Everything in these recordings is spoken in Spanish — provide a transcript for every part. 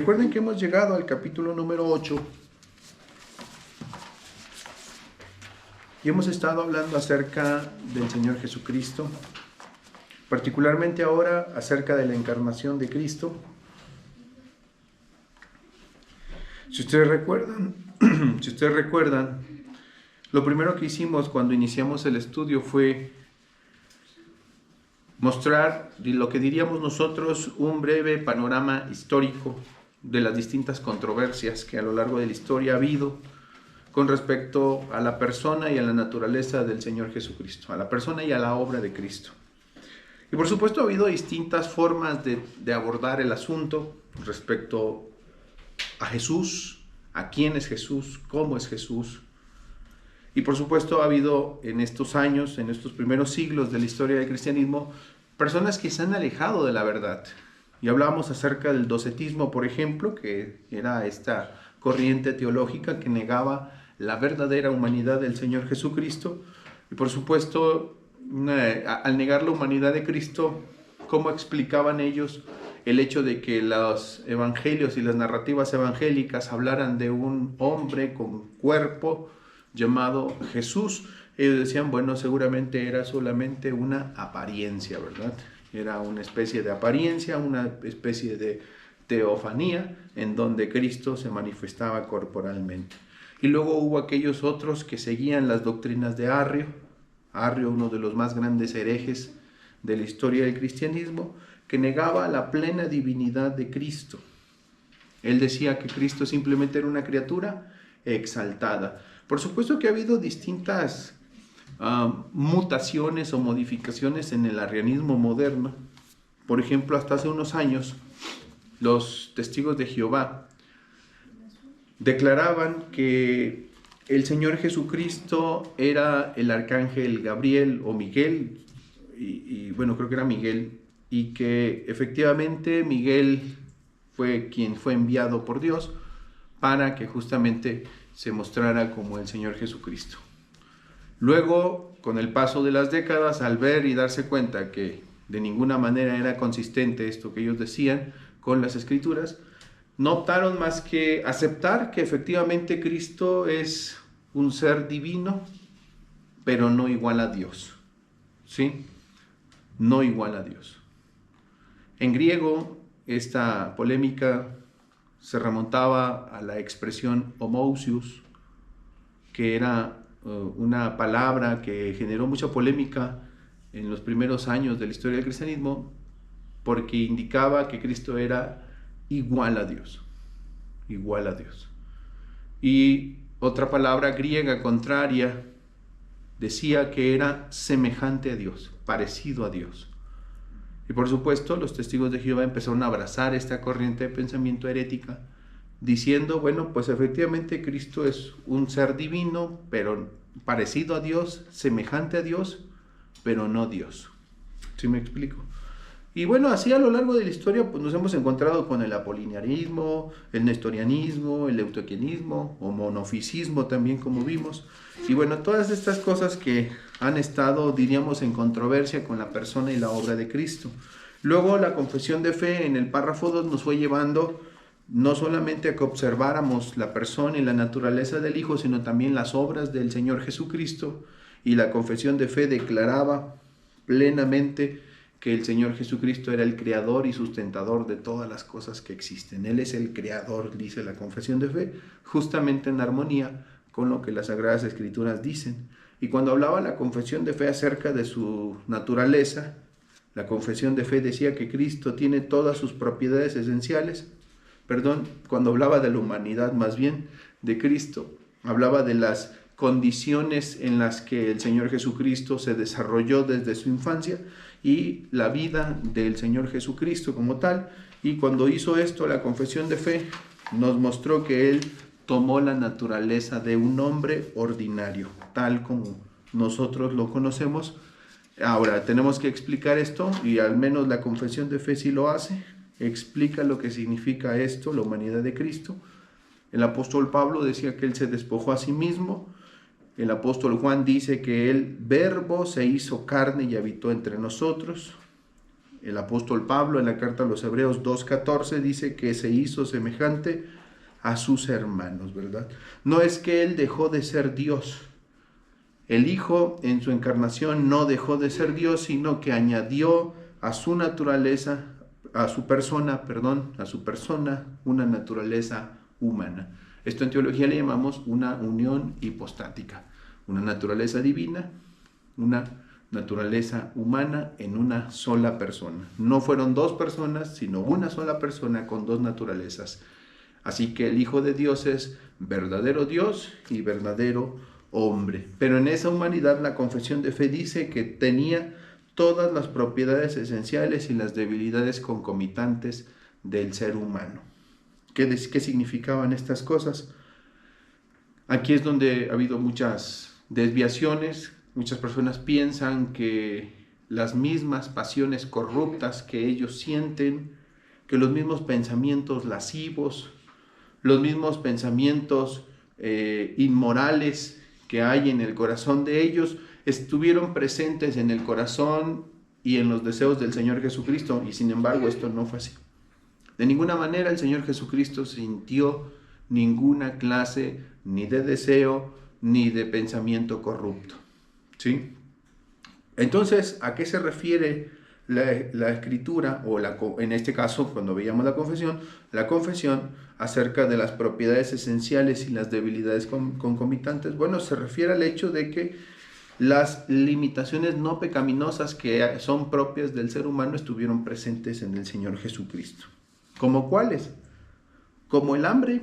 Recuerden que hemos llegado al capítulo número 8 y hemos estado hablando acerca del Señor Jesucristo, particularmente ahora acerca de la encarnación de Cristo. Si ustedes recuerdan, lo primero que hicimos cuando iniciamos el estudio fue mostrar lo que diríamos nosotros un breve panorama histórico de las distintas controversias que a lo largo de la historia ha habido con respecto a la persona y a la naturaleza del Señor Jesucristo, a la persona y a la obra de Cristo. Y por supuesto ha habido distintas formas de abordar el asunto respecto a Jesús, a quién es Jesús, cómo es Jesús. Y por supuesto ha habido en estos años, en estos primeros siglos de la historia del cristianismo, personas que se han alejado de la verdad. Y hablábamos acerca del docetismo, por ejemplo, que era esta corriente teológica que negaba la verdadera humanidad del Señor Jesucristo. Y por supuesto, al negar la humanidad de Cristo, ¿cómo explicaban ellos el hecho de que los evangelios y las narrativas evangélicas hablaran de un hombre con cuerpo llamado Jesús? Ellos decían, bueno, seguramente era solamente una apariencia, ¿verdad? Era una especie de apariencia, una especie de teofanía en donde Cristo se manifestaba corporalmente. Y luego hubo aquellos otros que seguían las doctrinas de Arrio, uno de los más grandes herejes de la historia del cristianismo, que negaba la plena divinidad de Cristo. Él decía que Cristo simplemente era una criatura exaltada. Por supuesto que ha habido distintas mutaciones o modificaciones en el arrianismo moderno. Por ejemplo, hasta hace unos años, los testigos de Jehová declaraban que el Señor Jesucristo era el arcángel Gabriel o Miguel, bueno, creo que era Miguel, y que efectivamente Miguel fue quien fue enviado por Dios para que justamente se mostrara como el Señor Jesucristo. Luego, con el paso de las décadas, al ver y darse cuenta que de ninguna manera era consistente esto que ellos decían con las Escrituras, no optaron más que aceptar que efectivamente Cristo es un ser divino, pero no igual a Dios. ¿Sí? No igual a Dios. En griego, esta polémica se remontaba a la expresión homousios, que era una palabra que generó mucha polémica en los primeros años de la historia del cristianismo, porque indicaba que Cristo era igual a Dios. Igual a Dios. Y otra palabra griega contraria decía que era semejante a Dios, parecido a Dios. Y por supuesto, los testigos de Jehová empezaron a abrazar esta corriente de pensamiento herética, diciendo, bueno, pues efectivamente Cristo es un ser divino, pero parecido a Dios, semejante a Dios, pero no Dios. ¿Sí me explico? Y bueno, así a lo largo de la historia pues nos hemos encontrado con el apolinarismo, el nestorianismo, el eutoquianismo o monofisismo también, como vimos. Y bueno, todas estas cosas que han estado, diríamos, en controversia con la persona y la obra de Cristo. Luego la confesión de fe en el párrafo 2 nos fue llevando no solamente a que observáramos la persona y la naturaleza del Hijo, sino también las obras del Señor Jesucristo. Y la confesión de fe declaraba plenamente que el Señor Jesucristo era el creador y sustentador de todas las cosas que existen. Él es el creador, dice la confesión de fe, justamente en armonía con lo que las Sagradas Escrituras dicen. Y cuando hablaba la confesión de fe acerca de su naturaleza, la confesión de fe decía que Cristo tiene todas sus propiedades esenciales. Cuando hablaba de la humanidad más bien de Cristo, hablaba de las condiciones en las que el Señor Jesucristo se desarrolló desde su infancia y la vida del Señor Jesucristo como tal. Y cuando hizo esto, la confesión de fe nos mostró que Él tomó la naturaleza de un hombre ordinario, tal como nosotros lo conocemos. Ahora, tenemos que explicar esto, y al menos la confesión de fe sí lo hace, explica lo que significa esto, la humanidad de Cristo. El apóstol Pablo decía que Él se despojó a sí mismo. El apóstol Juan dice que el Verbo se hizo carne y habitó entre nosotros. el apóstol Pablo en la carta a los Hebreos 2:14 dice que se hizo semejante a sus hermanos, ¿verdad? No es que él dejó de ser Dios. El Hijo en su encarnación no dejó de ser Dios, sino que añadió a su naturaleza, a su persona, una naturaleza humana. Esto en teología le llamamos una unión hipostática, una naturaleza divina, una naturaleza humana en una sola persona. No fueron dos personas, sino una sola persona con dos naturalezas. Así que el Hijo de Dios es verdadero Dios y verdadero hombre. Pero en esa humanidad la confesión de fe dice que tenía todas las propiedades esenciales y las debilidades concomitantes del ser humano. ¿Qué significaban estas cosas? Aquí es donde ha habido muchas desviaciones. Muchas personas piensan que las mismas pasiones corruptas que ellos sienten, que los mismos pensamientos lascivos, los mismos pensamientos inmorales que hay en el corazón de ellos, estuvieron presentes en el corazón y en los deseos del Señor Jesucristo, y sin embargo esto no fue así. De ninguna manera el Señor Jesucristo sintió ninguna clase ni de deseo ni de pensamiento corrupto, ¿sí? Entonces, ¿a qué se refiere la escritura, o en este caso, cuando veíamos la confesión acerca de las propiedades esenciales y las debilidades concomitantes? Bueno, se refiere al hecho de que las limitaciones no pecaminosas que son propias del ser humano estuvieron presentes en el Señor Jesucristo. ¿Como cuáles? Como el hambre,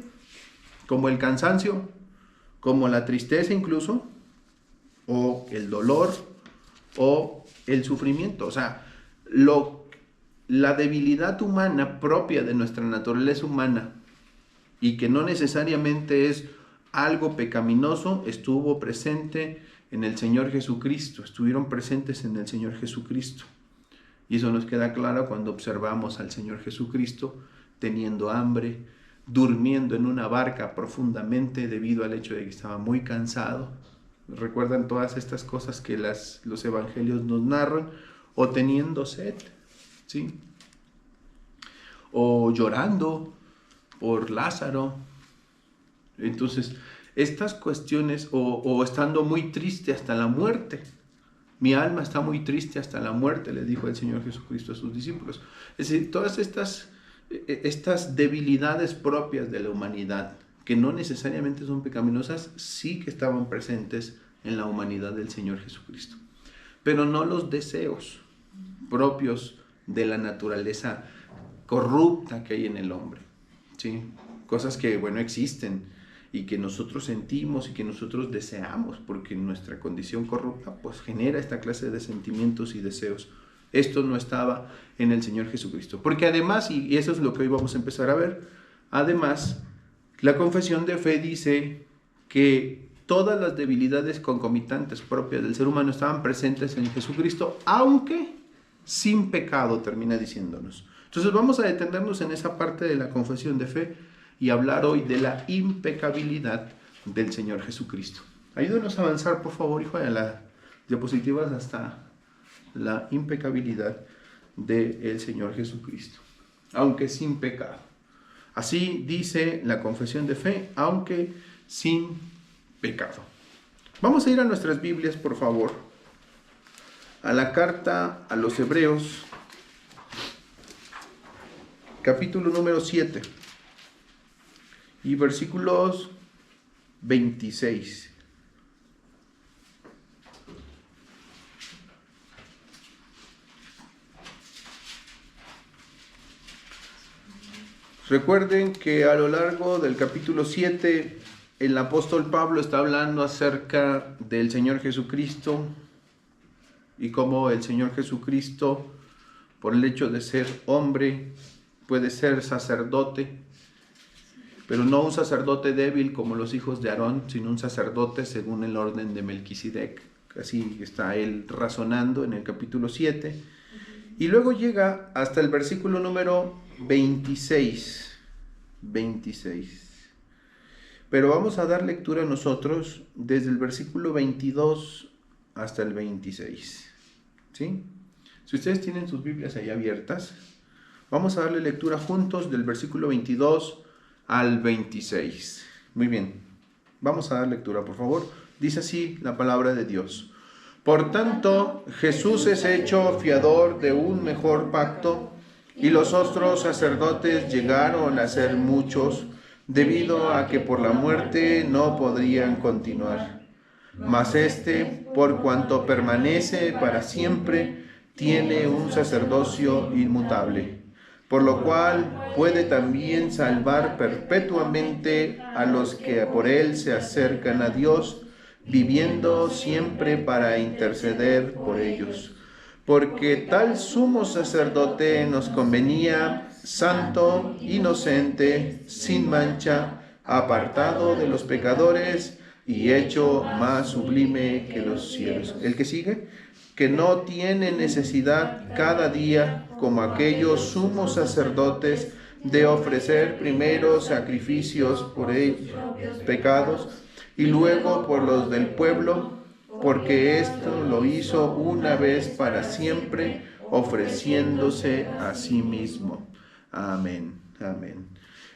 como el cansancio, como la tristeza incluso, o el dolor, o el sufrimiento. O sea, la debilidad humana propia de nuestra naturaleza humana, y que no necesariamente es algo pecaminoso, estuvo presente en el Señor Jesucristo, estuvieron presentes en el Señor Jesucristo. Y eso nos queda claro cuando observamos al Señor Jesucristo teniendo hambre, durmiendo en una barca profundamente debido al hecho de que estaba muy cansado. ¿Recuerdan todas estas cosas que los evangelios nos narran? O teniendo sed, ¿sí? O llorando por Lázaro. Entonces, estas cuestiones, o estando muy triste hasta la muerte. Mi alma está muy triste hasta la muerte, le dijo el Señor Jesucristo a sus discípulos. Es decir, todas estas debilidades propias de la humanidad, que no necesariamente son pecaminosas, sí que estaban presentes en la humanidad del Señor Jesucristo. Pero no los deseos propios de la naturaleza corrupta que hay en el hombre, ¿sí? Cosas que, bueno, existen y que nosotros sentimos y que nosotros deseamos, porque nuestra condición corrupta pues genera esta clase de sentimientos y deseos. Esto no estaba en el Señor Jesucristo. Porque además, y eso es lo que hoy vamos a empezar a ver, además, la confesión de fe dice que todas las debilidades concomitantes propias del ser humano estaban presentes en Jesucristo, aunque sin pecado, termina diciéndonos. Entonces vamos a detenernos en esa parte de la confesión de fe y hablar hoy de la impecabilidad del Señor Jesucristo. Ayúdenos a avanzar, por favor, hijo, a las diapositivas hasta la impecabilidad del Señor Jesucristo, aunque sin pecado. Así dice la confesión de fe, aunque sin pecado. Vamos a ir a nuestras Biblias, por favor, a la carta a los Hebreos, capítulo número 7 y versículos 26. Recuerden que a lo largo del capítulo 7, el apóstol Pablo está hablando acerca del Señor Jesucristo y cómo el Señor Jesucristo, por el hecho de ser hombre, puede ser sacerdote, pero no un sacerdote débil como los hijos de Aarón, sino un sacerdote según el orden de Melquisedec. Así está él razonando en el capítulo 7. Y luego llega hasta el versículo número 26. Pero vamos a dar lectura nosotros desde el versículo 22 hasta el 26. ¿Sí? Si ustedes tienen sus Biblias ahí abiertas, vamos a darle lectura juntos del versículo 22 al 26. Muy bien, vamos a dar lectura, por favor. Dice así la palabra de Dios. Por tanto, Jesús es hecho fiador de un mejor pacto, y los otros sacerdotes llegaron a ser muchos, debido a que por la muerte no podrían continuar. Mas este, por cuanto permanece para siempre, tiene un sacerdocio inmutable, por lo cual puede también salvar perpetuamente a los que por él se acercan a Dios, viviendo siempre para interceder por ellos. Porque tal sumo sacerdote nos convenía, santo, inocente, sin mancha, apartado de los pecadores y hecho más sublime que los cielos. ¿El que sigue? Que no tiene necesidad cada día, como aquellos sumos sacerdotes, de ofrecer primero sacrificios por ellos pecados y luego por los del pueblo, porque esto lo hizo una vez para siempre, ofreciéndose a sí mismo. Amén, amén.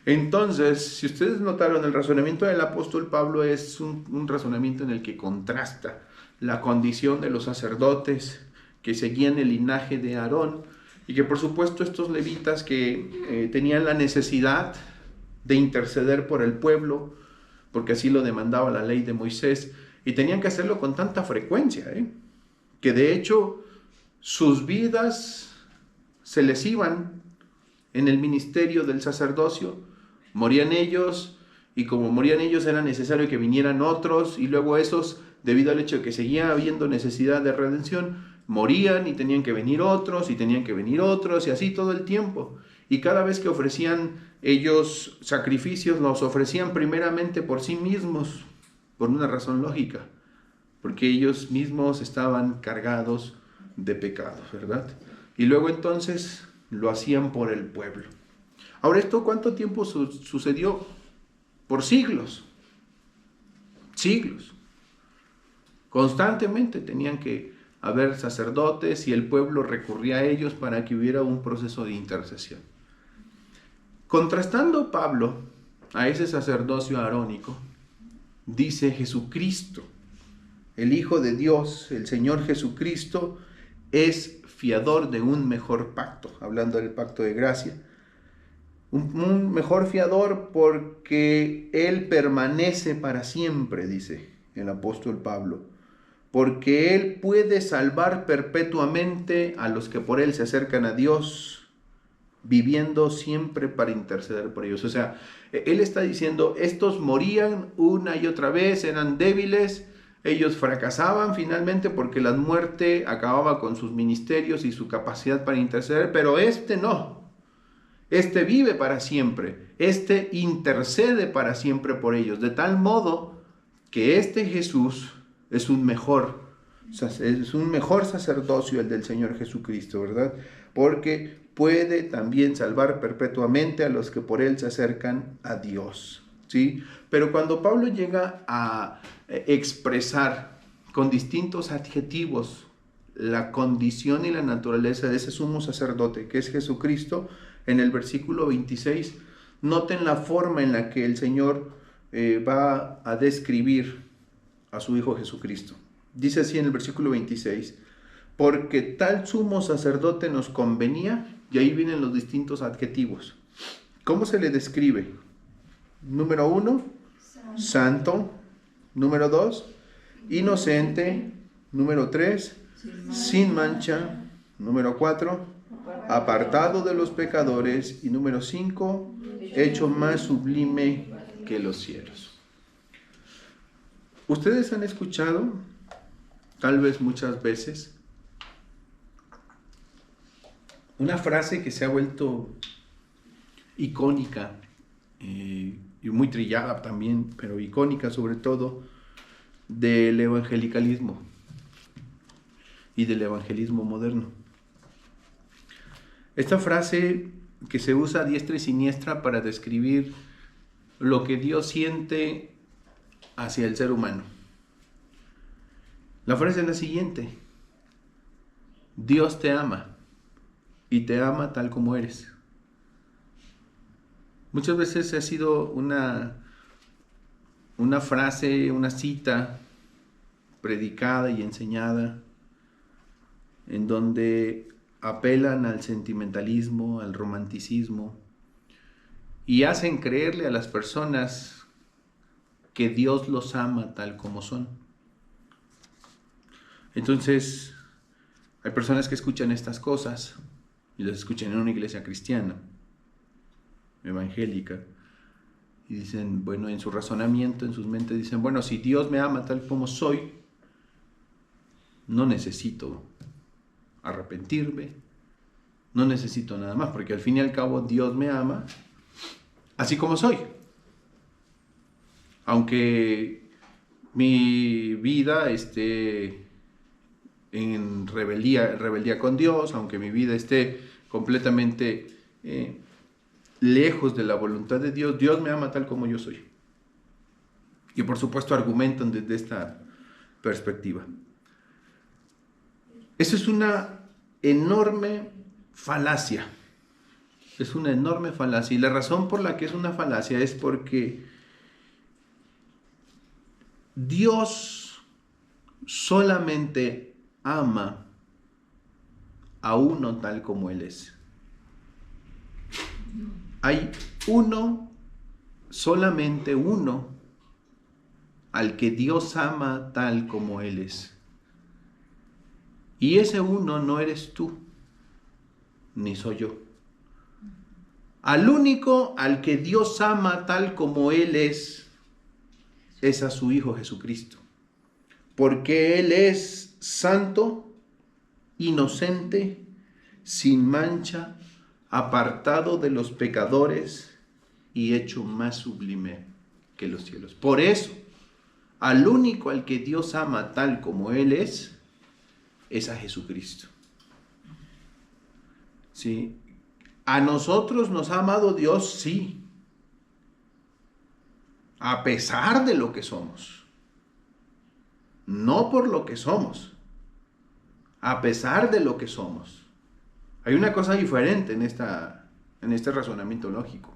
Entonces, si ustedes notaron, el razonamiento del apóstol Pablo es un razonamiento en el que contrasta la condición de los sacerdotes que seguían el linaje de Aarón, y que por supuesto estos levitas que tenían la necesidad de interceder por el pueblo, porque así lo demandaba la ley de Moisés, y tenían que hacerlo con tanta frecuencia, que de hecho sus vidas se les iban en el ministerio del sacerdocio. Morían ellos, y como morían ellos era necesario que vinieran otros, y luego esos, debido al hecho de que seguía habiendo necesidad de redención, morían y tenían que venir otros, y tenían que venir otros, y así todo el tiempo. Y cada vez que ofrecían ellos sacrificios, los ofrecían primeramente por sí mismos, por una razón lógica, porque ellos mismos estaban cargados de pecados, ¿verdad? Y luego entonces lo hacían por el pueblo. Ahora, ¿esto cuánto tiempo sucedió? Por siglos. Siglos. Constantemente tenían que haber sacerdotes y el pueblo recurría a ellos para que hubiera un proceso de intercesión. Contrastando Pablo a ese sacerdocio arónico, dice Jesucristo, el Hijo de Dios, el Señor Jesucristo, es fiador de un mejor pacto, hablando del pacto de gracia. Un mejor fiador porque Él permanece para siempre, dice el apóstol Pablo, porque Él puede salvar perpetuamente a los que por Él se acercan a Dios, viviendo siempre para interceder por ellos. O sea, Él está diciendo, estos morían una y otra vez, eran débiles, ellos fracasaban finalmente porque la muerte acababa con sus ministerios y su capacidad para interceder, pero este no. Este vive para siempre, este intercede para siempre por ellos, de tal modo que este Jesús es un mejor sacerdocio, el del Señor Jesucristo, ¿verdad? Porque puede también salvar perpetuamente a los que por Él se acercan a Dios, ¿sí? Pero cuando Pablo llega a expresar con distintos adjetivos la condición y la naturaleza de ese sumo sacerdote, que es Jesucristo, en el versículo 26, noten la forma en la que el Señor va a describir a su Hijo Jesucristo. Dice así en el versículo 26, porque tal sumo sacerdote nos convenía, y ahí vienen los distintos adjetivos. ¿Cómo se le describe? Número 1, santo. Número 2, inocente. Número 3, sin mancha. Número 4, apartado de los pecadores. Y número 5, hecho más sublime que los cielos. Ustedes han escuchado, tal vez muchas veces, una frase que se ha vuelto icónica y muy trillada también, pero icónica sobre todo, del evangelicalismo y del evangelismo moderno. Esta frase que se usa a diestra y siniestra para describir lo que Dios siente hacia el ser humano. La frase es la siguiente: Dios te ama y te ama tal como eres. Muchas veces ha sido una frase, una cita predicada y enseñada en donde apelan al sentimentalismo, al romanticismo y hacen creerle a las personas que Dios los ama tal como son. Entonces, hay personas que escuchan estas cosas y las escuchan en una iglesia cristiana, evangélica, y dicen, bueno, en su razonamiento, en sus mentes dicen, bueno, si Dios me ama tal como soy, no necesito arrepentirme, no necesito nada más, porque al fin y al cabo Dios me ama así como soy. Aunque mi vida esté en rebeldía con Dios, aunque mi vida esté completamente lejos de la voluntad de Dios, Dios me ama tal como yo soy. Y por supuesto argumentan desde esta perspectiva. Eso es una enorme falacia. Es una enorme falacia. Y la razón por la que es una falacia es porque Dios solamente ama a uno tal como Él es. Hay uno, solamente uno, al que Dios ama tal como Él es. Y ese uno no eres tú, ni soy yo. Al único al que Dios ama tal como Él es a su Hijo Jesucristo. Porque Él es santo, inocente, sin mancha, apartado de los pecadores y hecho más sublime que los cielos. Por eso, al único al que Dios ama tal como Él es a Jesucristo. ¿Sí? ¿A nosotros nos ha amado Dios? Sí. A pesar de lo que somos. No por lo que somos. A pesar de lo que somos. Hay una cosa diferente en este razonamiento lógico.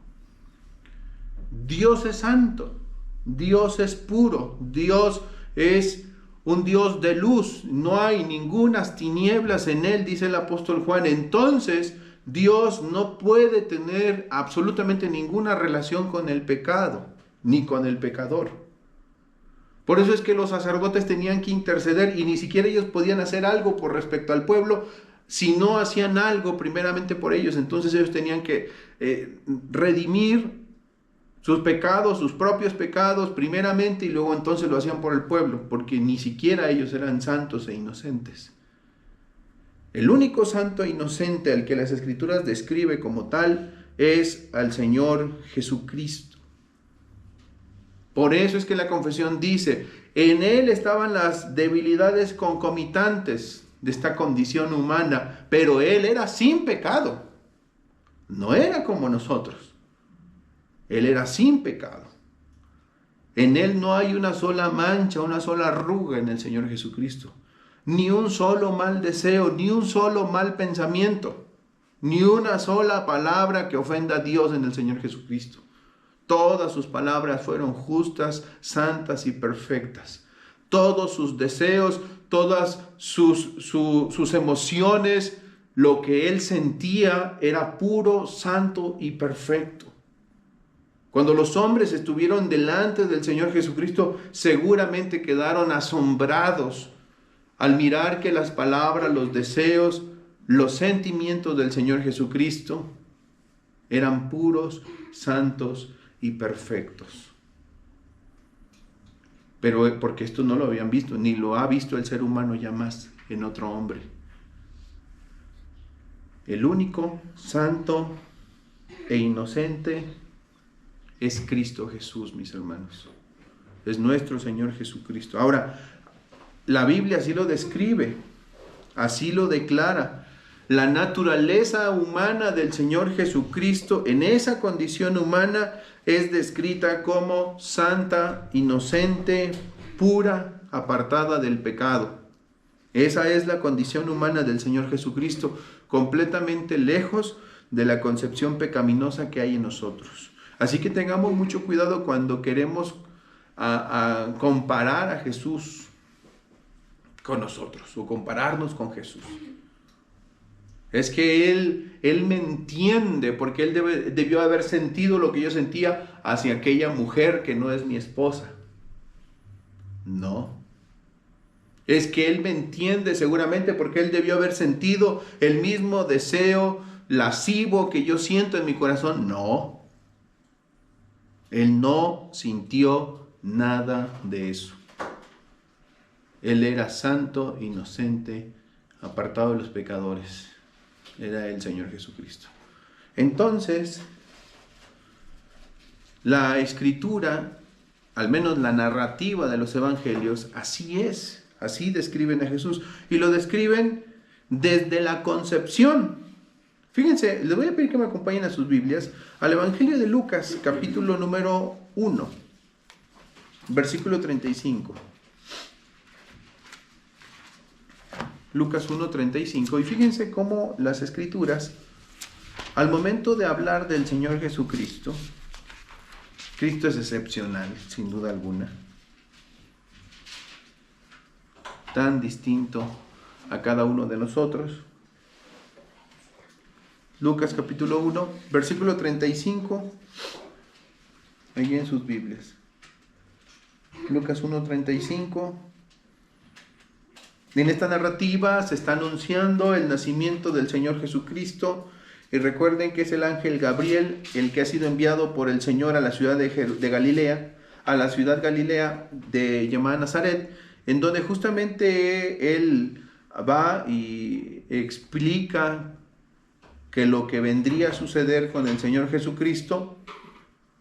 Dios es santo. Dios es puro. Dios es un Dios de luz. No hay ningunas tinieblas en Él, dice el apóstol Juan. Entonces, Dios no puede tener absolutamente ninguna relación con el pecado, ni con el pecador. Por eso es que los sacerdotes tenían que interceder y ni siquiera ellos podían hacer algo por respecto al pueblo si no hacían algo primeramente por ellos. Entonces ellos tenían que redimir sus pecados, sus propios pecados primeramente, y luego entonces lo hacían por el pueblo, porque ni siquiera ellos eran santos e inocentes. El único santo e inocente al que las Escrituras describe como tal es al Señor Jesucristo. Por eso es que la confesión dice, en Él estaban las debilidades concomitantes de esta condición humana, pero Él era sin pecado. No era como nosotros. Él era sin pecado. En Él no hay una sola mancha, una sola arruga en el Señor Jesucristo. Ni un solo mal deseo, ni un solo mal pensamiento, ni una sola palabra que ofenda a Dios en el Señor Jesucristo. Todas sus palabras fueron justas, santas y perfectas. Todos sus deseos, todas sus emociones, lo que Él sentía era puro, santo y perfecto. Cuando los hombres estuvieron delante del Señor Jesucristo, seguramente quedaron asombrados al mirar que las palabras, los deseos, los sentimientos del Señor Jesucristo eran puros, santos y perfectos. Pero porque esto no lo habían visto, ni lo ha visto el ser humano ya más en otro hombre. El único santo e inocente es Cristo Jesús, mis hermanos. Es nuestro Señor Jesucristo. Ahora, la Biblia así lo describe, así lo declara. La naturaleza humana del Señor Jesucristo en esa condición humana es descrita como santa, inocente, pura, apartada del pecado. Esa es la condición humana del Señor Jesucristo, completamente lejos de la concepción pecaminosa que hay en nosotros. Así que tengamos mucho cuidado cuando queremos a comparar a Jesús con nosotros o compararnos con Jesús. Es que Él me entiende porque Él debió haber sentido lo que yo sentía hacia aquella mujer que no es mi esposa. No. Es que Él me entiende seguramente porque Él debió haber sentido el mismo deseo lascivo que yo siento en mi corazón. No. Él no sintió nada de eso. Él era santo, inocente, apartado de los pecadores. Era el Señor Jesucristo. Entonces, la escritura, al menos la narrativa de los evangelios, así es, así describen a Jesús. Y lo describen desde la concepción. Fíjense, les voy a pedir que me acompañen a sus Biblias al Evangelio de Lucas, capítulo número 1, versículo 35. Lucas 1:35, y fíjense cómo las escrituras, al momento de hablar del Señor Jesucristo, Cristo es excepcional, sin duda alguna, tan distinto a cada uno de nosotros. Lucas capítulo 1, versículo 35, ahí en sus Biblias. Lucas 1:35. En esta narrativa se está anunciando el nacimiento del Señor Jesucristo. Y recuerden que es el ángel Gabriel el que ha sido enviado por el Señor a la ciudad de Galilea, a la ciudad Galilea llamada Nazaret, en donde justamente él va y explica que lo que vendría a suceder con el Señor Jesucristo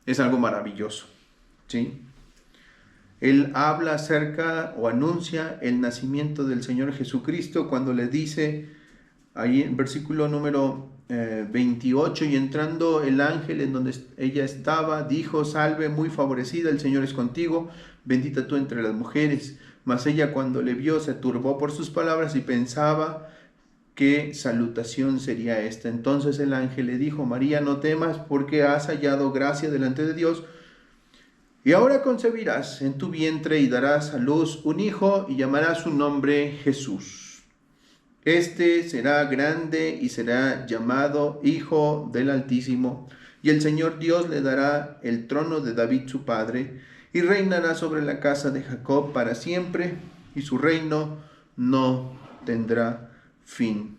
es algo maravilloso, ¿sí? Él habla acerca o anuncia el nacimiento del Señor Jesucristo cuando le dice, ahí en versículo número 28, y entrando el ángel en donde ella estaba, dijo: salve, muy favorecida, el Señor es contigo, bendita tú entre las mujeres. Mas ella, cuando le vio, se turbó por sus palabras y pensaba qué salutación sería esta. Entonces el ángel le dijo: María, no temas, porque has hallado gracia delante de Dios. Y ahora concebirás en tu vientre y darás a luz un hijo y llamarás su nombre Jesús. Este será grande y será llamado Hijo del Altísimo. Y el Señor Dios le dará el trono de David su padre y reinará sobre la casa de Jacob para siempre, y su reino no tendrá fin.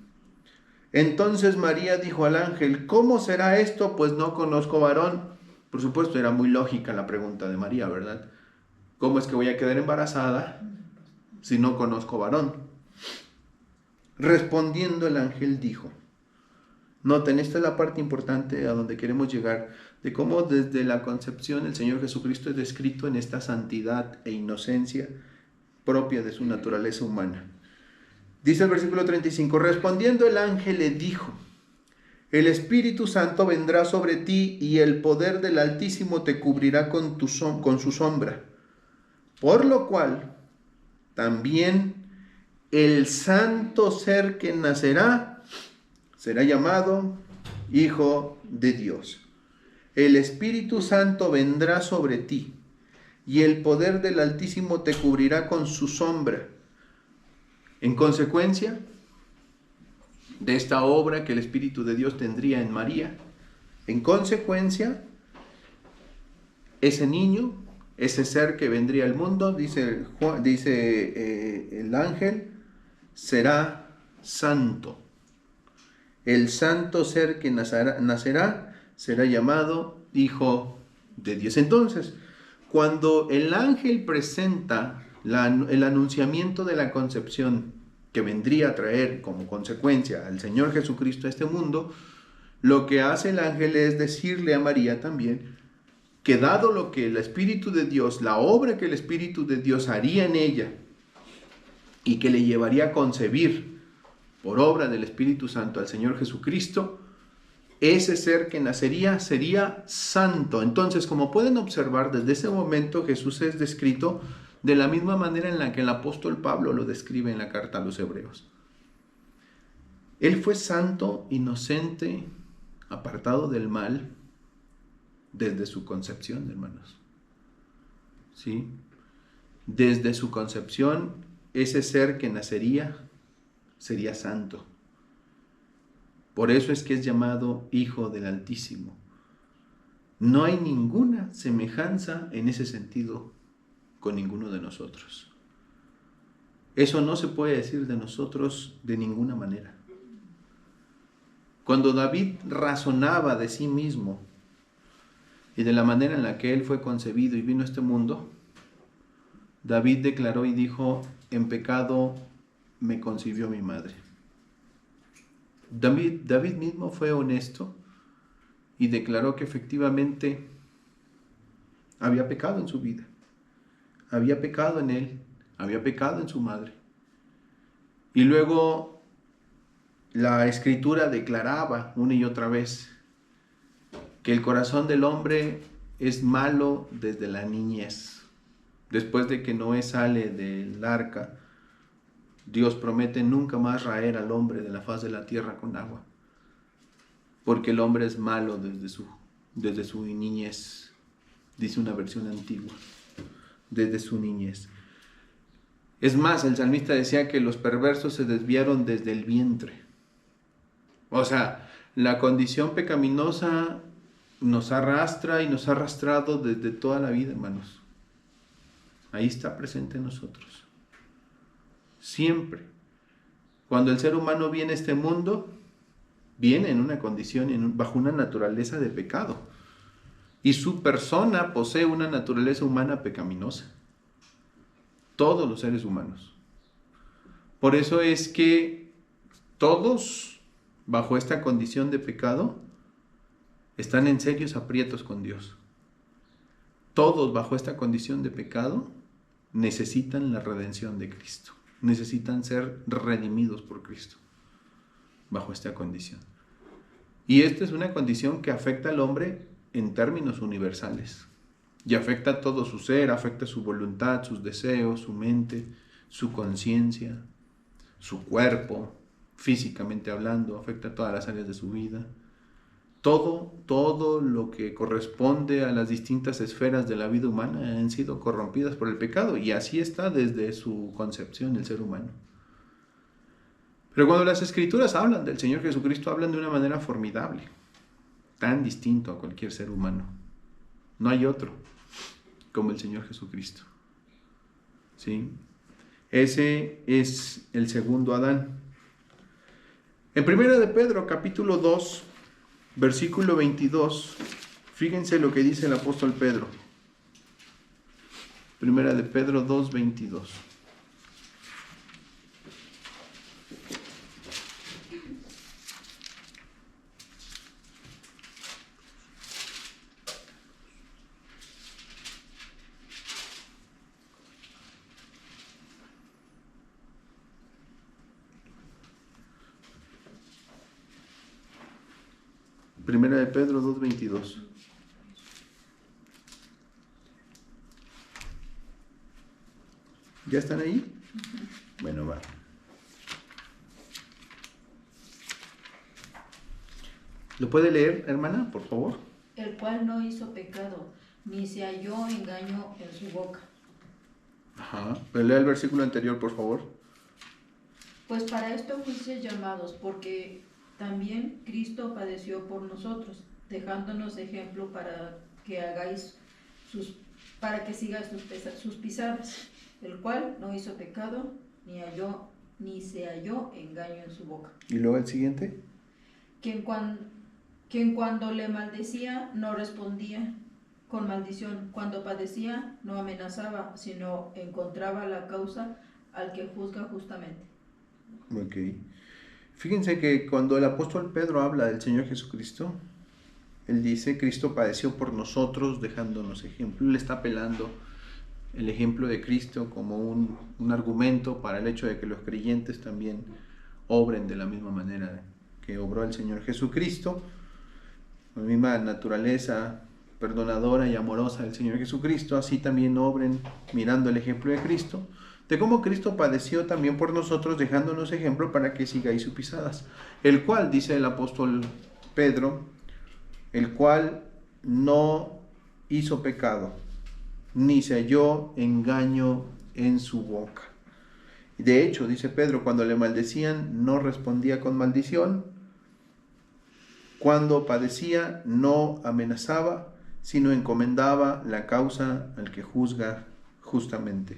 Entonces María dijo al ángel: ¿cómo será esto? Pues no conozco varón. Por supuesto, era muy lógica la pregunta de María, ¿verdad? ¿Cómo es que voy a quedar embarazada si no conozco varón? Respondiendo el ángel dijo, noten, esta es la parte importante a donde queremos llegar, de cómo desde la concepción el Señor Jesucristo es descrito en esta santidad e inocencia propia de su naturaleza humana. Dice el versículo 35, respondiendo el ángel le dijo: el Espíritu Santo vendrá sobre ti y el poder del Altísimo te cubrirá con su sombra. Por lo cual, también el santo ser que nacerá será llamado Hijo de Dios. El Espíritu Santo vendrá sobre ti y el poder del Altísimo te cubrirá con su sombra. En consecuencia de esta obra que el Espíritu de Dios tendría en María, en consecuencia, ese niño, ese ser que vendría al mundo, dice el ángel, será santo. El santo ser que nacerá será llamado Hijo de Dios. Entonces, cuando el ángel presenta el anunciamiento de la concepción que vendría a traer como consecuencia al Señor Jesucristo a este mundo, lo que hace el ángel es decirle a María también que dado lo que el Espíritu de Dios, la obra que el Espíritu de Dios haría en ella y que le llevaría a concebir por obra del Espíritu Santo al Señor Jesucristo, ese ser que nacería sería santo. Entonces, como pueden observar, desde ese momento Jesús es descrito de la misma manera en la que el apóstol Pablo lo describe en la carta a los Hebreos. Él fue santo, inocente, apartado del mal desde su concepción, hermanos. ¿Sí? Desde su concepción, ese ser que nacería sería santo. Por eso es que es llamado Hijo del Altísimo. No hay ninguna semejanza en ese sentido con ninguno de nosotros. Eso no se puede decir de nosotros de ninguna manera. Cuando David razonaba de sí mismo y de la manera en la que él fue concebido y vino a este mundo, David declaró y dijo: en pecado me concibió mi madre. David mismo fue honesto y declaró que efectivamente había pecado en su vida, había pecado en él, había pecado en su madre. Y luego la Escritura declaraba una y otra vez que el corazón del hombre es malo desde la niñez. Después de que Noé sale del arca, Dios promete nunca más raer al hombre de la faz de la tierra con agua, porque el hombre es malo desde su niñez, dice una versión antigua, desde su niñez. Es más, el salmista decía que los perversos se desviaron desde el vientre. O sea, la condición pecaminosa nos arrastra y nos ha arrastrado desde toda la vida, hermanos. Ahí está presente en nosotros. Siempre. Cuando el ser humano viene a este mundo, viene en una condición, bajo una naturaleza de pecado. Y su persona posee una naturaleza humana pecaminosa. Todos los seres humanos. Por eso es que todos, bajo esta condición de pecado, están en serios aprietos con Dios. Todos bajo esta condición de pecado necesitan la redención de Cristo. Necesitan ser redimidos por Cristo bajo esta condición. Y esta es una condición que afecta al hombre en términos universales. Y afecta a todo su ser, afecta su voluntad, sus deseos, su mente, su conciencia, su cuerpo, físicamente hablando, afecta a todas las áreas de su vida. Todo lo que corresponde a las distintas esferas de la vida humana han sido corrompidas por el pecado, y así está desde su concepción el ser humano. Pero cuando las Escrituras hablan del Señor Jesucristo, hablan de una manera formidable, tan distinto a cualquier ser humano. No hay otro como el Señor Jesucristo. ¿Sí? Ese es el segundo Adán. En 1 de Pedro, capítulo 2, versículo 22, fíjense lo que dice el apóstol Pedro. 1 de Pedro 2, 22. Primera de Pedro 2:22. ¿Ya están ahí? Bueno, va. ¿Lo puede leer, hermana, por favor? El cual no hizo pecado, ni se halló engaño en su boca. Ajá. Pero lea el versículo anterior, por favor. Pues para esto fuisteis llamados, porque también Cristo padeció por nosotros, dejándonos ejemplo para que sigáis sus pisadas, el cual no hizo pecado, ni se halló engaño en su boca. ¿Y luego el siguiente? Quien cuando le maldecía no respondía con maldición, cuando padecía no amenazaba, sino encontraba la causa al que juzga justamente. Ok. Fíjense que cuando el apóstol Pedro habla del Señor Jesucristo, él dice: Cristo padeció por nosotros dejándonos ejemplo. Él está apelando el ejemplo de Cristo como un argumento para el hecho de que los creyentes también obren de la misma manera que obró el Señor Jesucristo, con la misma naturaleza perdonadora y amorosa del Señor Jesucristo, así también obren mirando el ejemplo de Cristo, de cómo Cristo padeció también por nosotros, dejándonos ejemplo para que sigáis sus pisadas, el cual, dice el apóstol Pedro, el cual no hizo pecado, ni se halló engaño en su boca. De hecho, dice Pedro, cuando le maldecían, no respondía con maldición. Cuando padecía, no amenazaba, sino encomendaba la causa al que juzga justamente,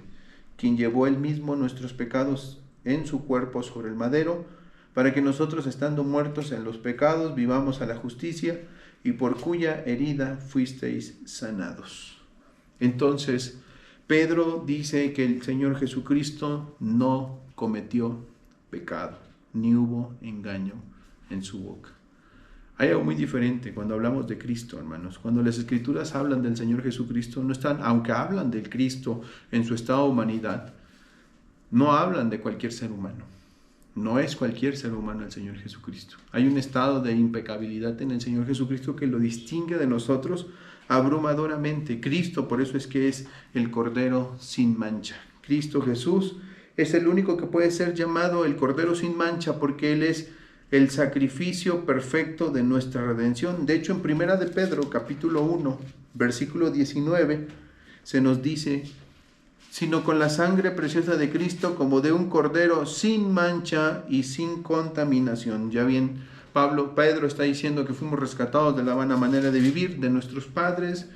quien llevó él mismo nuestros pecados en su cuerpo sobre el madero, para que nosotros, estando muertos en los pecados, vivamos a la justicia, y por cuya herida fuisteis sanados. Entonces, Pedro dice que el Señor Jesucristo no cometió pecado, ni hubo engaño en su boca. Hay algo muy diferente cuando hablamos de Cristo, hermanos. Cuando las Escrituras hablan del Señor Jesucristo, no están, aunque hablan del Cristo en su estado de humanidad, no hablan de cualquier ser humano. No es cualquier ser humano el Señor Jesucristo. Hay un estado de impecabilidad en el Señor Jesucristo que lo distingue de nosotros abrumadoramente. Cristo, por eso es que es el Cordero sin mancha. Cristo Jesús es el único que puede ser llamado el Cordero sin mancha, porque Él es el sacrificio perfecto de nuestra redención. De hecho, en Primera de Pedro, capítulo 1, versículo 19, se nos dice: sino con la sangre preciosa de Cristo, como de un cordero sin mancha y sin contaminación. Ya bien, Pedro está diciendo que fuimos rescatados de la vana manera de vivir de nuestros padres,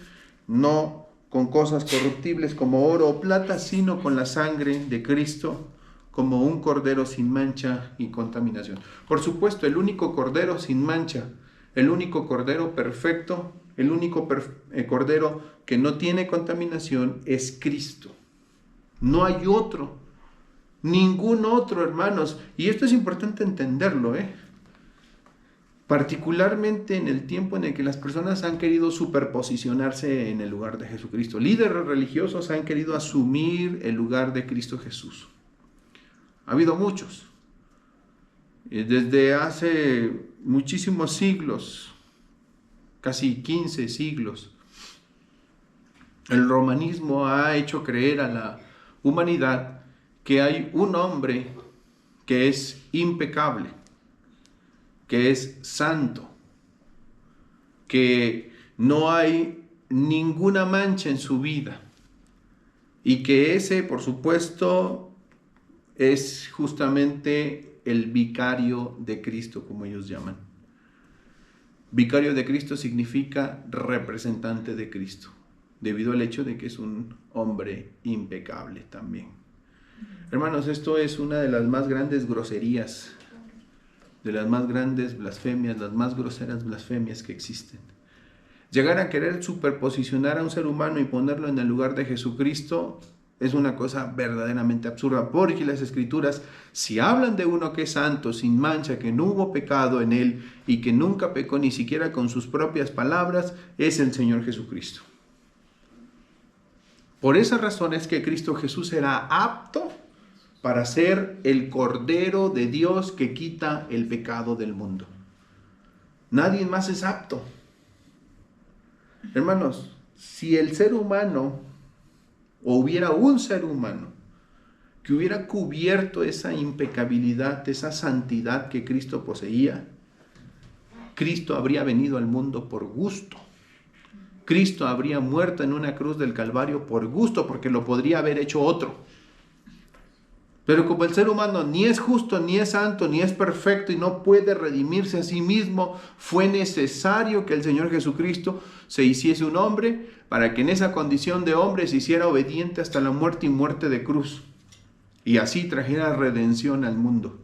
no con cosas corruptibles como oro o plata, sino con la sangre de Cristo, como un cordero sin mancha y contaminación. Por supuesto, el único cordero sin mancha, el único cordero perfecto, el único cordero que no tiene contaminación es Cristo. No hay otro, ningún otro, hermanos. Y esto es importante entenderlo, particularmente en el tiempo en el que las personas han querido superposicionarse en el lugar de Jesucristo. Líderes religiosos han querido asumir el lugar de Cristo Jesús. Ha habido muchos. Desde hace muchísimos siglos, casi 15 siglos, el romanismo ha hecho creer a la humanidad que hay un hombre que es impecable, que es santo, que no hay ninguna mancha en su vida, y que ese, por supuesto, es justamente el vicario de Cristo, como ellos llaman. Vicario de Cristo significa representante de Cristo, debido al hecho de que es un hombre impecable también. Hermanos, esto es una de las más grandes groserías, de las más grandes blasfemias, las más groseras blasfemias que existen. Llegar a querer superposicionar a un ser humano y ponerlo en el lugar de Jesucristo es una cosa verdaderamente absurda, porque las Escrituras, si hablan de uno que es santo, sin mancha, que no hubo pecado en él y que nunca pecó ni siquiera con sus propias palabras, es el Señor Jesucristo. Por esa razón es que Cristo Jesús era apto para ser el Cordero de Dios que quita el pecado del mundo. Nadie más es apto. Hermanos, si el ser humano, o hubiera un ser humano que hubiera cubierto esa impecabilidad, esa santidad que Cristo poseía, Cristo habría venido al mundo por gusto. Cristo habría muerto en una cruz del Calvario por gusto, porque lo podría haber hecho otro. Pero como el ser humano ni es justo, ni es santo, ni es perfecto y no puede redimirse a sí mismo, fue necesario que el Señor Jesucristo se hiciese un hombre para que en esa condición de hombre se hiciera obediente hasta la muerte y muerte de cruz. Y así trajera redención al mundo.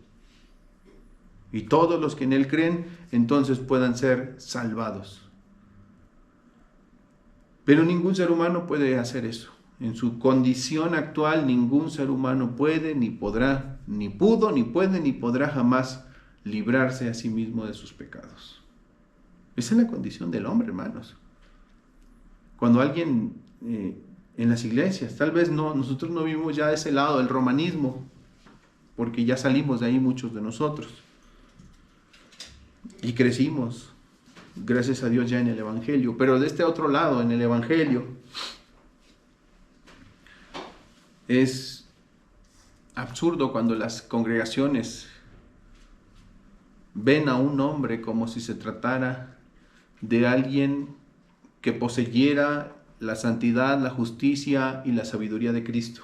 Y todos los que en Él creen, entonces puedan ser salvados. Pero ningún ser humano puede hacer eso. En su condición actual, ningún ser humano puede, ni podrá, ni pudo, ni puede, ni podrá jamás librarse a sí mismo de sus pecados. Esa es la condición del hombre, hermanos. Cuando alguien en las iglesias, tal vez nosotros no vivimos ya ese lado del romanismo, porque ya salimos de ahí muchos de nosotros. Y crecimos gracias a Dios ya en el Evangelio. Pero de este otro lado, en el Evangelio, es absurdo cuando las congregaciones ven a un hombre como si se tratara de alguien que poseyera la santidad, la justicia y la sabiduría de Cristo.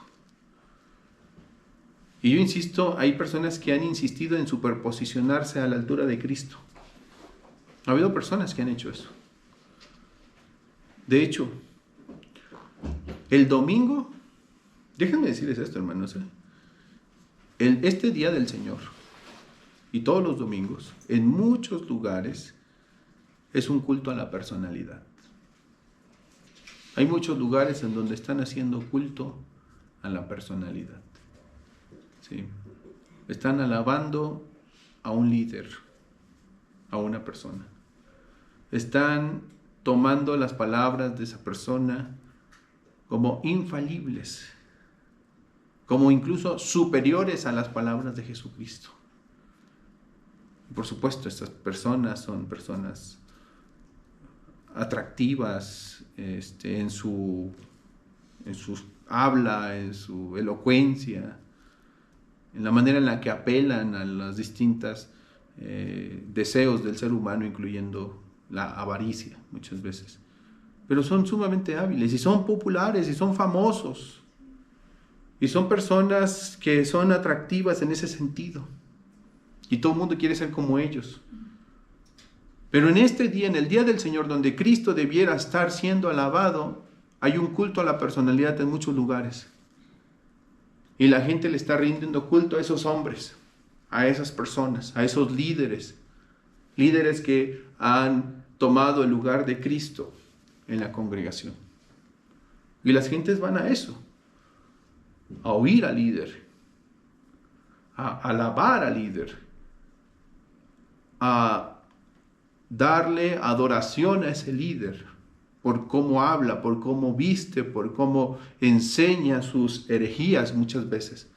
Y yo insisto, hay personas que han insistido en superposicionarse a la altura de Cristo. Ha habido personas que han hecho eso. De hecho, el domingo, déjenme decirles esto, hermanos, este día del Señor y todos los domingos, en muchos lugares, es un culto a la personalidad. Hay muchos lugares en donde están haciendo culto a la personalidad. ¿Sí? Están alabando a un líder, a una persona. Están tomando las palabras de esa persona como infalibles, como incluso superiores a las palabras de Jesucristo. Y por supuesto, estas personas son personas atractivas en su habla, en su elocuencia, en la manera en la que apelan a los distintos deseos del ser humano, incluyendo la avaricia muchas veces. Pero son sumamente hábiles y son populares y son famosos. Y son personas que son atractivas en ese sentido. Y todo el mundo quiere ser como ellos. Pero en este día, en el día del Señor, donde Cristo debiera estar siendo alabado, hay un culto a la personalidad en muchos lugares. Y la gente le está rindiendo culto a esos hombres, a esas personas, a esos líderes. Líderes que han tomado el lugar de Cristo en la congregación. Y las gentes van a eso, a oír al líder, a alabar al líder, a darle adoración a ese líder por cómo habla, por cómo viste, por cómo enseña sus herejías muchas veces.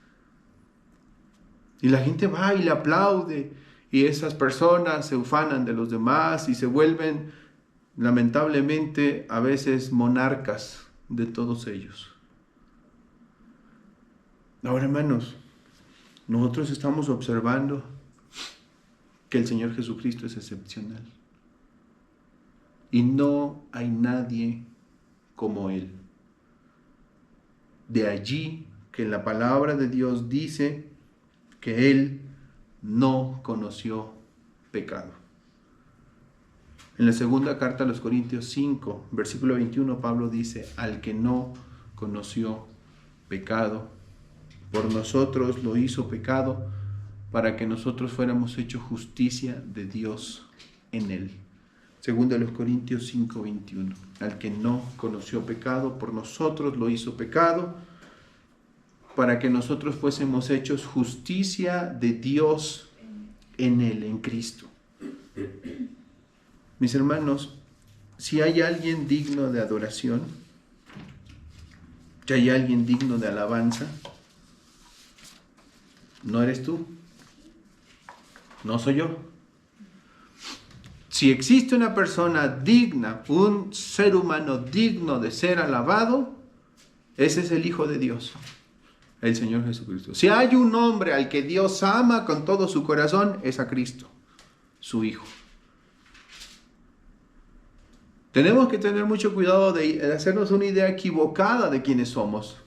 Y la gente va y le aplaude, y esas personas se ufanan de los demás y se vuelven, lamentablemente, a veces monarcas de todos ellos. Ahora, hermanos, nosotros estamos observando que el Señor Jesucristo es excepcional. Y no hay nadie como Él. De allí que la palabra de Dios dice que Él no conoció pecado. En la segunda carta a los Corintios 5, versículo 21, Pablo dice: al que no conoció pecado, por nosotros lo hizo pecado, para que nosotros fuéramos hechos justicia de Dios en Él. Segunda de los Corintios 5, 21. Al que no conoció pecado, por nosotros lo hizo pecado, para que nosotros fuésemos hechos justicia de Dios en Él, en Cristo. Mis hermanos, si hay alguien digno de adoración, si hay alguien digno de alabanza, no eres tú, no soy yo. Si existe una persona digna, un ser humano digno de ser alabado, ese es el Hijo de Dios, el Señor Jesucristo. Si hay un hombre al que Dios ama con todo su corazón, es a Cristo, su Hijo. Tenemos que tener mucho cuidado de hacernos una idea equivocada de quiénes somos.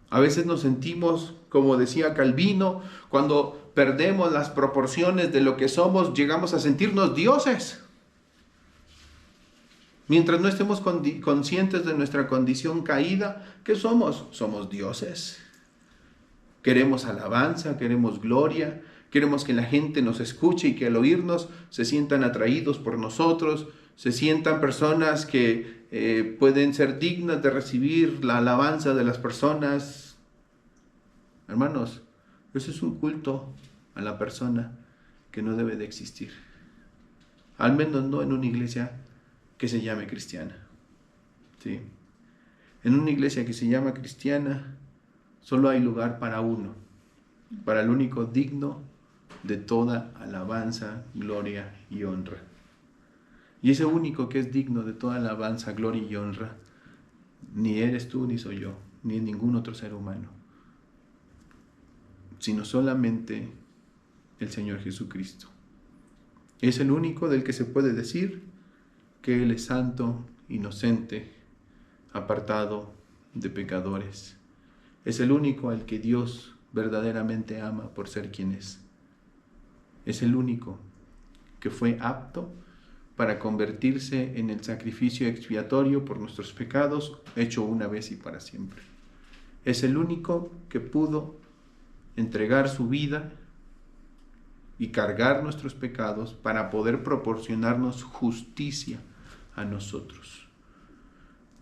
A veces nos sentimos, como decía Calvino, cuando perdemos las proporciones de lo que somos, llegamos a sentirnos dioses. Mientras no estemos conscientes de nuestra condición caída, ¿qué somos? Somos dioses. Queremos alabanza, queremos gloria, queremos que la gente nos escuche y que al oírnos se sientan atraídos por nosotros, se sientan personas que pueden ser dignas de recibir la alabanza de las personas. Hermanos, eso es un culto a la persona que no debe de existir. Al menos no en una iglesia que se llame cristiana. ¿Sí? En una iglesia que se llama cristiana, solo hay lugar para uno, para el único digno de toda alabanza, gloria y honra. Y ese único que es digno de toda alabanza, gloria y honra, ni eres tú ni soy yo, ni ningún otro ser humano, sino solamente el Señor Jesucristo. Es el único del que se puede decir que Él es santo, inocente, apartado de pecadores. Es el único al que Dios verdaderamente ama por ser quien es. Es el único que fue apto para convertirse en el sacrificio expiatorio por nuestros pecados, hecho una vez y para siempre. Es el único que pudo entregar su vida y cargar nuestros pecados para poder proporcionarnos justicia a nosotros.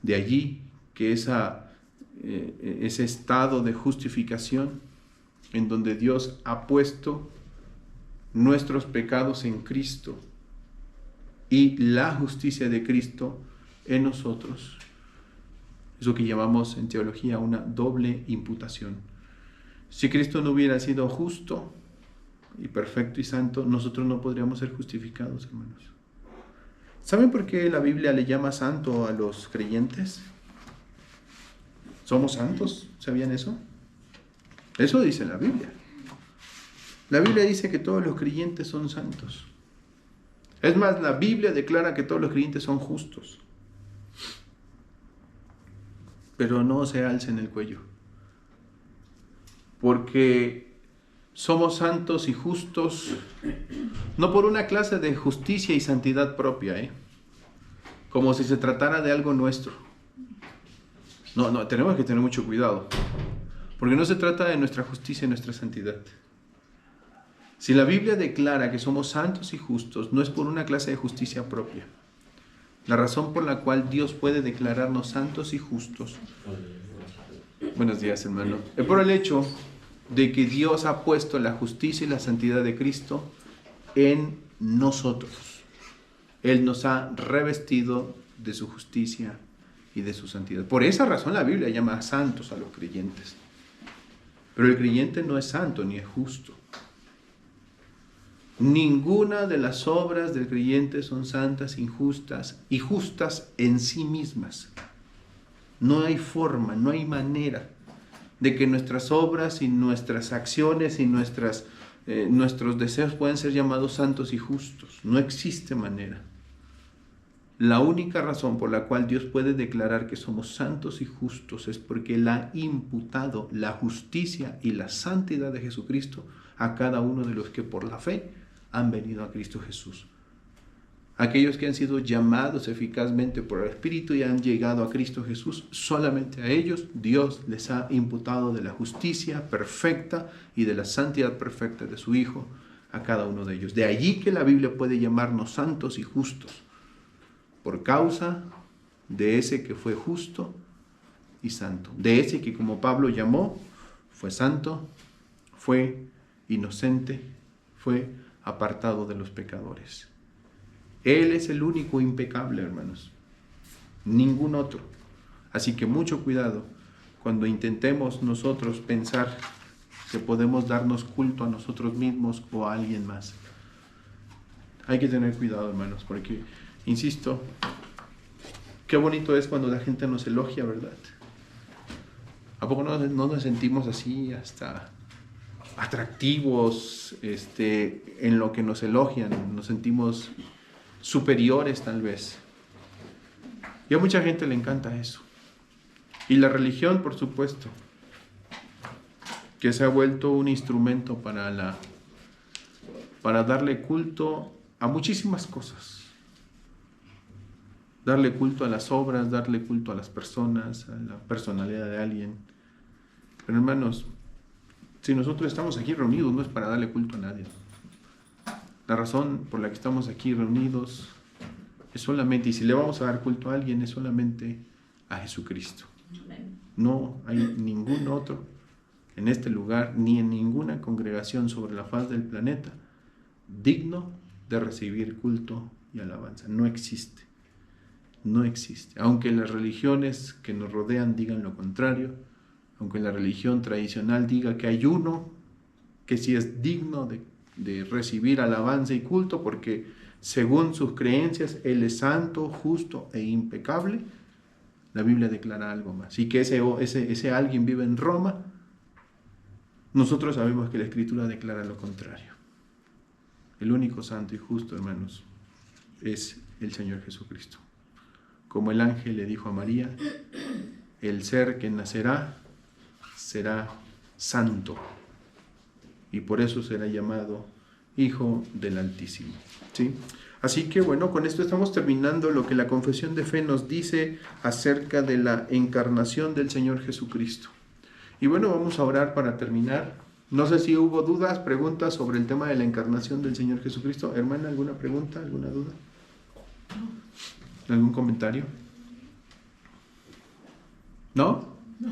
De allí que ese estado de justificación en donde Dios ha puesto nuestros pecados en Cristo y la justicia de Cristo en nosotros, es lo que llamamos en teología una doble imputación. Si Cristo no hubiera sido justo y perfecto y santo, nosotros no podríamos ser justificados, hermanos. ¿Saben por qué la Biblia le llama santo a los creyentes? ¿Somos santos? ¿Sabían eso? Eso dice la Biblia. La Biblia dice que todos los creyentes son santos. Es más, la Biblia declara que todos los creyentes son justos. Pero no se alcen el cuello. Porque somos santos y justos no por una clase de justicia y santidad propia, como si se tratara de algo nuestro. No, tenemos que tener mucho cuidado, porque no se trata de nuestra justicia y nuestra santidad. Si la Biblia declara que somos santos y justos, no es por una clase de justicia propia. La razón por la cual Dios puede declararnos santos y justos, buenos días, hermano, es por el hecho de que Dios ha puesto la justicia y la santidad de Cristo en nosotros. Él nos ha revestido de su justicia y de su santidad. Por esa razón la Biblia llama santos a los creyentes. Pero el creyente no es santo ni es justo. Ninguna de las obras del creyente son santas, injustas y justas en sí mismas. No hay forma, no hay manera de que nuestras obras y nuestras acciones y nuestros deseos puedan ser llamados santos y justos. No existe manera. La única razón por la cual Dios puede declarar que somos santos y justos es porque Él ha imputado la justicia y la santidad de Jesucristo a cada uno de los que por la fe han venido a Cristo Jesús. Aquellos que han sido llamados eficazmente por el Espíritu y han llegado a Cristo Jesús, solamente a ellos Dios les ha imputado de la justicia perfecta y de la santidad perfecta de su Hijo a cada uno de ellos. De allí que la Biblia puede llamarnos santos y justos, por causa de ese que fue justo y santo, de ese que, como Pablo llamó, fue santo, fue inocente, fue apartado de los pecadores. Él es el único impecable, hermanos, ningún otro. Así que mucho cuidado cuando intentemos nosotros pensar que podemos darnos culto a nosotros mismos o a alguien más. Hay que tener cuidado, hermanos, porque, insisto, qué bonito es cuando la gente nos elogia, ¿verdad? ¿A poco no nos sentimos así hasta atractivos en lo que nos elogian? Nos sentimos superiores tal vez. Y a mucha gente le encanta eso. Y la religión, por supuesto, que se ha vuelto un instrumento para darle culto a muchísimas cosas. Darle culto a las obras, darle culto a las personas, a la personalidad de alguien. Pero hermanos, si nosotros estamos aquí reunidos no es para darle culto a nadie. La razón por la que estamos aquí reunidos es solamente, y si le vamos a dar culto a alguien, es solamente a Jesucristo. No hay ningún otro en este lugar, ni en ninguna congregación sobre la faz del planeta, digno de recibir culto y alabanza. No existe. No existe. Aunque las religiones que nos rodean digan lo contrario, aunque la religión tradicional diga que hay uno que sí es digno de recibir alabanza y culto porque según sus creencias, Él es santo, justo e impecable, la Biblia declara algo más. Y que ese alguien vive en Roma, nosotros sabemos que la Escritura declara lo contrario. El único santo y justo, hermanos, es el Señor Jesucristo. Como el ángel le dijo a María, el ser que nacerá será santo, y por eso será llamado Hijo del Altísimo. ¿Sí? Así que bueno, con esto estamos terminando lo que la confesión de fe nos dice acerca de la encarnación del Señor Jesucristo. Y bueno, vamos a orar para terminar. No sé si hubo dudas, preguntas sobre el tema de la encarnación del Señor Jesucristo. Hermana, ¿alguna pregunta, alguna duda? ¿Algún comentario? ¿No? No.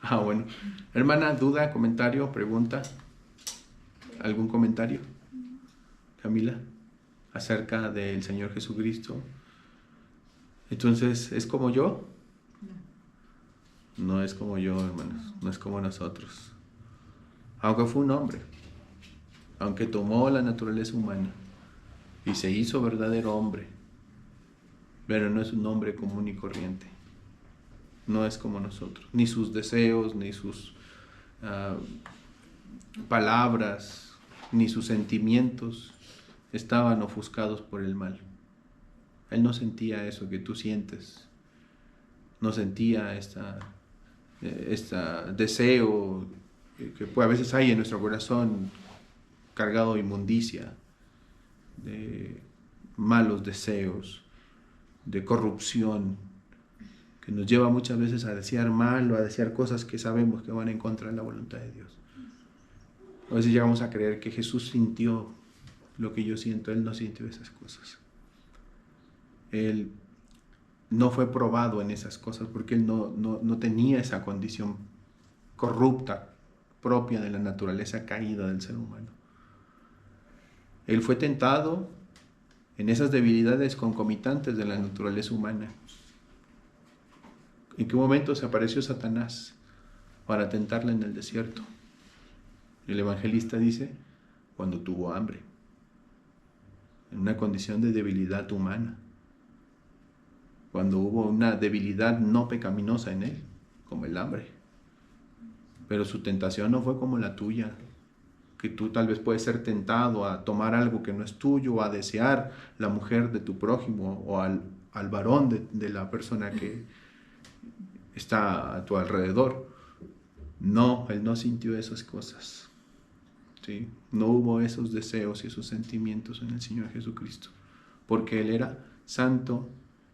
Ah, bueno. Hermana, duda, comentario, pregunta. ¿Algún comentario? Camila, acerca del Señor Jesucristo. Entonces, ¿es como yo? No es como yo, hermanos. No es como nosotros. Aunque fue un hombre, aunque tomó la naturaleza humana y se hizo verdadero hombre, pero no es un hombre común y corriente. No es como nosotros, ni sus deseos, ni sus palabras, ni sus sentimientos estaban ofuscados por el mal. Él no sentía eso que tú sientes, no sentía este deseo que a veces hay en nuestro corazón cargado de inmundicia, de malos deseos, de corrupción, que nos lleva muchas veces a desear mal o a desear cosas que sabemos que van en contra de la voluntad de Dios. A veces llegamos a creer que Jesús sintió lo que yo siento. Él no sintió esas cosas. Él no fue probado en esas cosas porque Él no tenía esa condición corrupta propia de la naturaleza caída del ser humano. Él fue tentado en esas debilidades concomitantes de la naturaleza humana. ¿En qué momento se apareció Satanás para tentarle en el desierto? El evangelista dice, cuando tuvo hambre, en una condición de debilidad humana, cuando hubo una debilidad no pecaminosa en él, como el hambre. Pero su tentación no fue como la tuya, que tú tal vez puedes ser tentado a tomar algo que no es tuyo, o a desear la mujer de tu prójimo, o al varón de la persona que está a tu alrededor. No, él no sintió esas cosas. ¿Sí? No hubo esos deseos y esos sentimientos en el Señor Jesucristo, porque Él era santo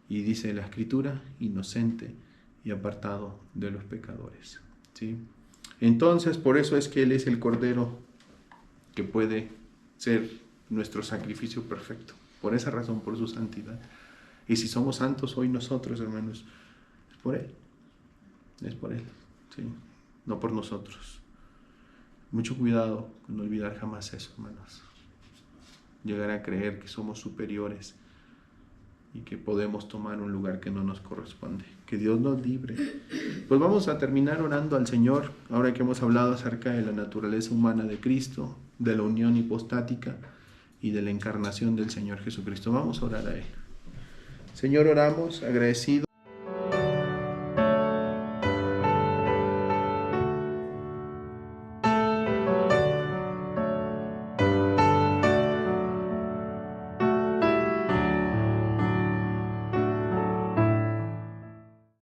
y, dice la Escritura, inocente y apartado de los pecadores. ¿Sí? Entonces, por eso es que Él es el Cordero que puede ser nuestro sacrificio perfecto, por esa razón, por su santidad. Y si somos santos hoy nosotros, hermanos, es por Él. Es por Él, ¿sí? No por nosotros. Mucho cuidado con no olvidar jamás eso, hermanos. Llegar a creer que somos superiores y que podemos tomar un lugar que no nos corresponde. Que Dios nos libre. Pues vamos a terminar orando al Señor, ahora que hemos hablado acerca de la naturaleza humana de Cristo, de la unión hipostática y de la encarnación del Señor Jesucristo. Vamos a orar a Él. Señor, oramos agradecidos